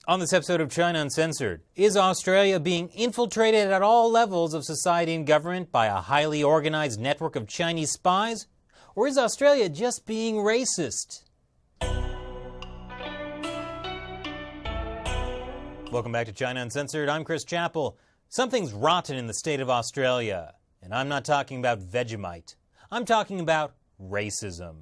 On this episode of China Uncensored, is Australia being infiltrated at all levels of society and government by a highly organized network of Chinese spies? Or is Australia just being racist? Welcome back to China Uncensored. I'm Chris Chappell. Something's rotten in the state of Australia. And I'm not talking about Vegemite. I'm talking about racism.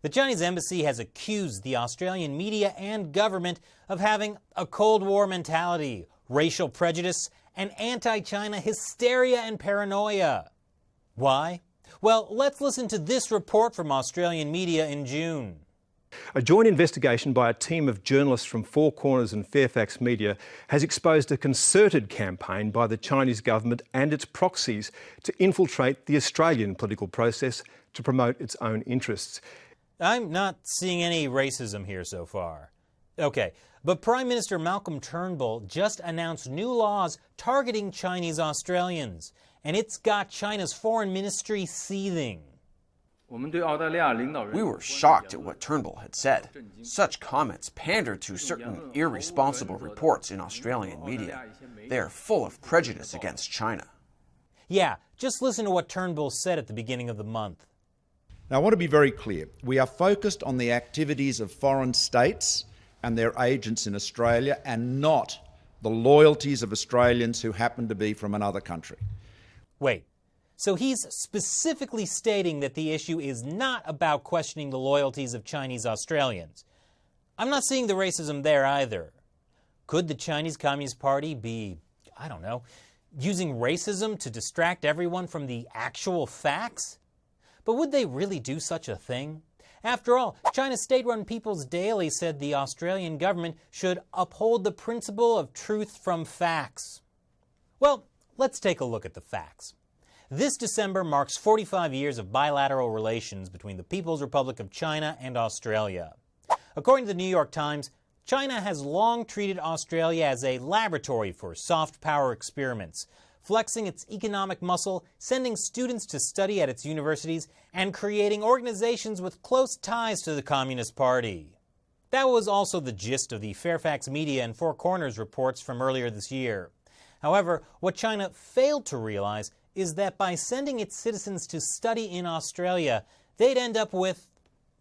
The Chinese embassy has accused the Australian media and government of having a Cold War mentality, racial prejudice, and anti-China hysteria and paranoia. Why? Well, let's listen to this report from Australian media in June. A joint investigation by a team of journalists from Four Corners and Fairfax Media has exposed a concerted campaign by the Chinese government and its proxies to infiltrate the Australian political process to promote its own interests. I'm not seeing any racism here so far. Okay, but Prime Minister Malcolm Turnbull just announced new laws targeting Chinese Australians, and it's got China's foreign ministry seething. We were shocked at what Turnbull had said. Such comments pander to certain irresponsible reports in Australian media. They are full of prejudice against China. Yeah, just listen to what Turnbull said at the beginning of the month. Now, I want to be very clear. We are focused on the activities of foreign states and their agents in Australia and not the loyalties of Australians who happen to be from another country. Wait, so he's specifically stating that the issue is not about questioning the loyalties of Chinese Australians. I'm not seeing the racism there either. Could the Chinese Communist Party be, I don't know, using racism to distract everyone from the actual facts? But would they really do such a thing? After all, China's state-run People's Daily said the Australian government should uphold the principle of truth from facts. Well, let's take a look at the facts. This December marks 45 years of bilateral relations between the People's Republic of China and Australia. According to the New York Times, China has long treated Australia as a laboratory for soft power experiments, flexing its economic muscle, sending students to study at its universities, and creating organizations with close ties to the Communist Party. That was also the gist of the Fairfax Media and Four Corners reports from earlier this year. However, what China failed to realize is that by sending its citizens to study in Australia, they'd end up with,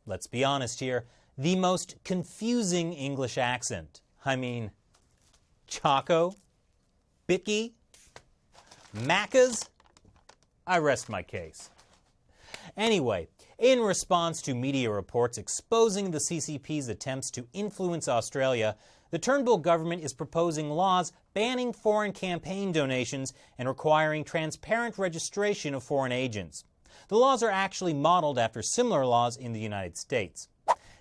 let's be honest here, the most confusing English accent. I mean, Choco? Bicky? Macca's? I rest my case. Anyway, in response to media reports exposing the CCP's attempts to influence Australia, the Turnbull government is proposing laws banning foreign campaign donations and requiring transparent registration of foreign agents. The laws are actually modeled after similar laws in the United States.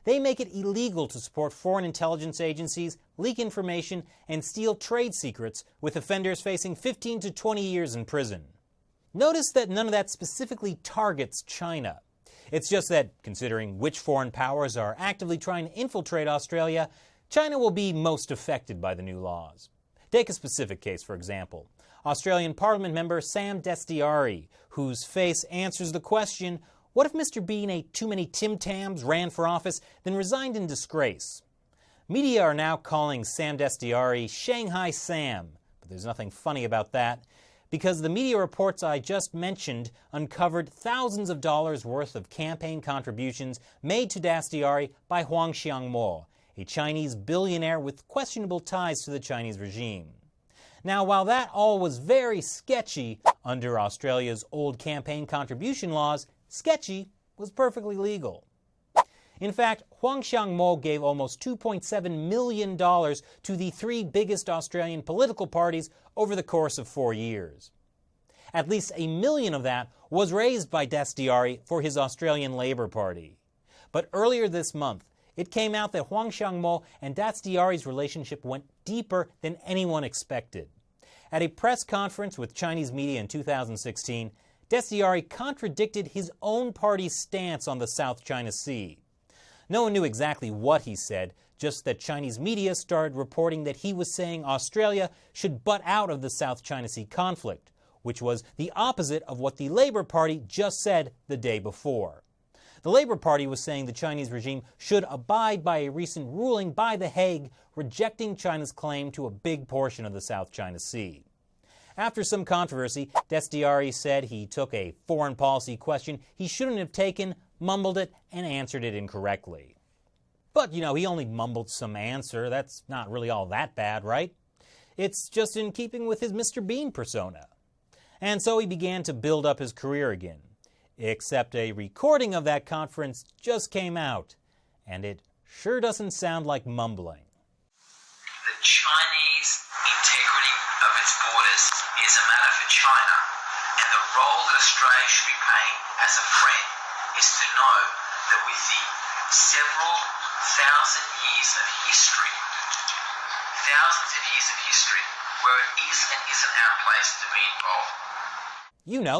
They make it illegal to support foreign intelligence agencies, leak information, and steal trade secrets, with offenders facing 15 to 20 years in prison. Notice that none of that specifically targets China. It's just that, considering which foreign powers are actively trying to infiltrate Australia, China will be most affected by the new laws. Take a specific case, for example. Australian Parliament member Sam Dastyari, whose face answers the question, what if Mr. Bean ate too many Tim Tams, ran for office, then resigned in disgrace? Media are now calling Sam Dastyari Shanghai Sam, but there's nothing funny about that, because the media reports I just mentioned uncovered thousands of dollars worth of campaign contributions made to Dastyari by Huang Xiangmo, a Chinese billionaire with questionable ties to the Chinese regime. Now, while that all was very sketchy under Australia's old campaign contribution laws, sketchy was perfectly legal. In fact, Huang Xiangmo gave almost $2.7 million to the three biggest Australian political parties over the course of 4 years. At least $1 million of that was raised by Dastyari for his Australian Labor Party. But earlier this month, it came out that Huang Xiangmo and Dastyari's relationship went deeper than anyone expected. At a press conference with Chinese media in 2016, Dastyari contradicted his own party's stance on the South China Sea. No one knew exactly what he said, just that Chinese media started reporting that he was saying Australia should butt out of the South China Sea conflict, which was the opposite of what the Labor Party just said the day before. The Labour Party was saying the Chinese regime should abide by a recent ruling by The Hague rejecting China's claim to a big portion of the South China Sea. After some controversy, Dastyari said he took a foreign policy question he shouldn't have taken, mumbled it, and answered it incorrectly. But, he only mumbled some answer. That's not really all that bad, right? It's just in keeping with his Mr. Bean persona. And so he began to build up his career again. Except a recording of that conference just came out, and it sure doesn't sound like mumbling. The Chinese integrity of its borders is a matter for China, and the role that Australia should be playing as a friend is to know that with the several thousand years of history, thousands of years of history, where it is and isn't our place to be involved.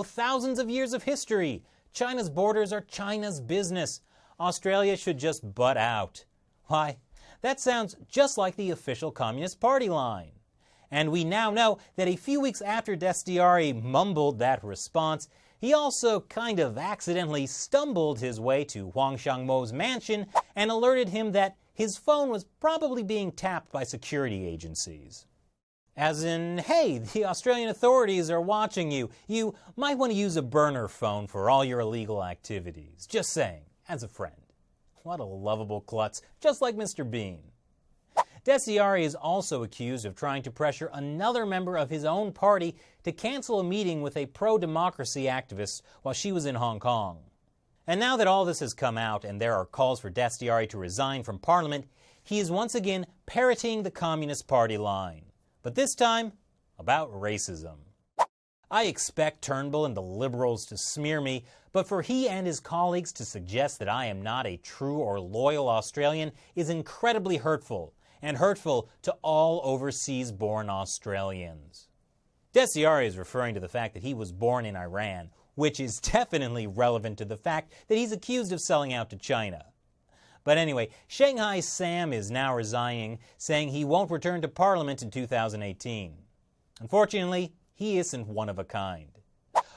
Thousands of years of history. China's borders are China's business. Australia should just butt out. Why, that sounds just like the official Communist Party line. And we now know that a few weeks after Dastyari mumbled that response, he also kind of accidentally stumbled his way to Huang Xiangmo's mansion and alerted him that his phone was probably being tapped by security agencies. As in, hey, the Australian authorities are watching you. You might want to use a burner phone for all your illegal activities. Just saying, as a friend. What a lovable klutz, just like Mr. Bean. Dastyari is also accused of trying to pressure another member of his own party to cancel a meeting with a pro-democracy activist while she was in Hong Kong. And now that all this has come out and there are calls for Dastyari to resign from Parliament, he is once again parroting the Communist Party line. But this time, about racism. I expect Turnbull and the Liberals to smear me, but for he and his colleagues to suggest that I am not a true or loyal Australian is incredibly hurtful, and hurtful to all overseas-born Australians. Dastyari is referring to the fact that he was born in Iran, which is definitely relevant to the fact that he's accused of selling out to China. But anyway, Shanghai Sam is now resigning, saying he won't return to Parliament in 2018. Unfortunately, he isn't one of a kind.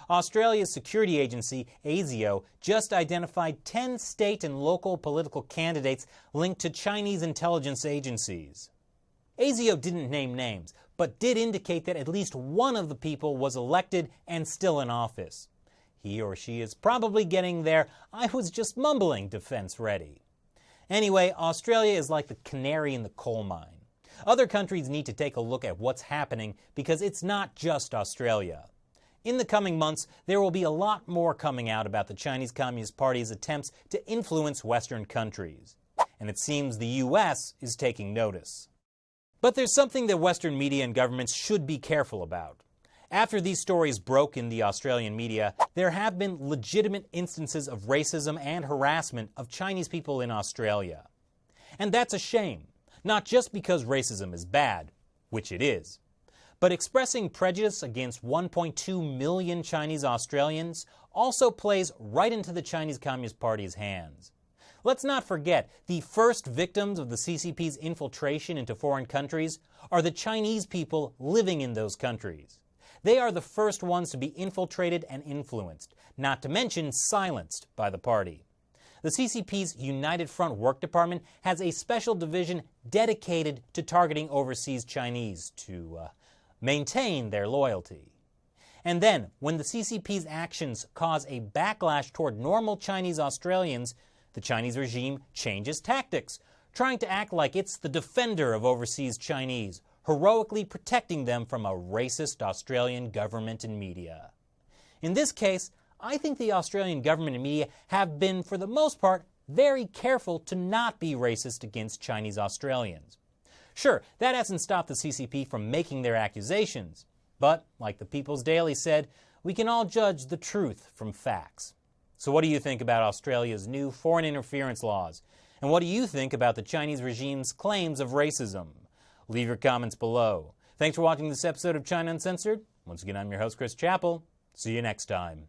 Australia's security agency, ASIO, just identified 10 state and local political candidates linked to Chinese intelligence agencies. ASIO didn't name names, but did indicate that at least one of the people was elected and still in office. He or she is probably getting their "I was just mumbling" defense ready. Anyway, Australia is like the canary in the coal mine. Other countries need to take a look at what's happening because it's not just Australia. In the coming months, there will be a lot more coming out about the Chinese Communist Party's attempts to influence Western countries. And it seems the U.S. is taking notice. But there's something that Western media and governments should be careful about. After these stories broke in the Australian media, there have been legitimate instances of racism and harassment of Chinese people in Australia. And that's a shame, not just because racism is bad, which it is, but expressing prejudice against 1.2 million Chinese Australians also plays right into the Chinese Communist Party's hands. Let's not forget, the first victims of the CCP's infiltration into foreign countries are the Chinese people living in those countries. They are the first ones to be infiltrated and influenced, not to mention silenced by the party. The CCP's United Front Work Department has a special division dedicated to targeting overseas Chinese to maintain their loyalty. And then, when the CCP's actions cause a backlash toward normal Chinese Australians, the Chinese regime changes tactics, trying to act like it's the defender of overseas Chinese, heroically protecting them from a racist Australian government and media. In this case, I think the Australian government and media have been, for the most part, very careful to not be racist against Chinese Australians. Sure, that hasn't stopped the CCP from making their accusations, but, like the People's Daily said, we can all judge the truth from facts. So what do you think about Australia's new foreign interference laws? And what do you think about the Chinese regime's claims of racism? Leave your comments below. Thanks for watching this episode of China Uncensored. Once again, I'm your host, Chris Chappell. See you next time.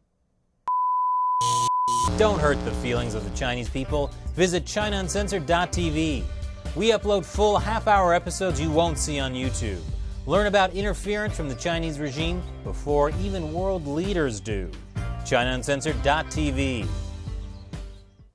Don't hurt the feelings of the Chinese people. Visit ChinaUncensored.tv. We upload full half-hour episodes you won't see on YouTube. Learn about interference from the Chinese regime before even world leaders do. ChinaUncensored.tv.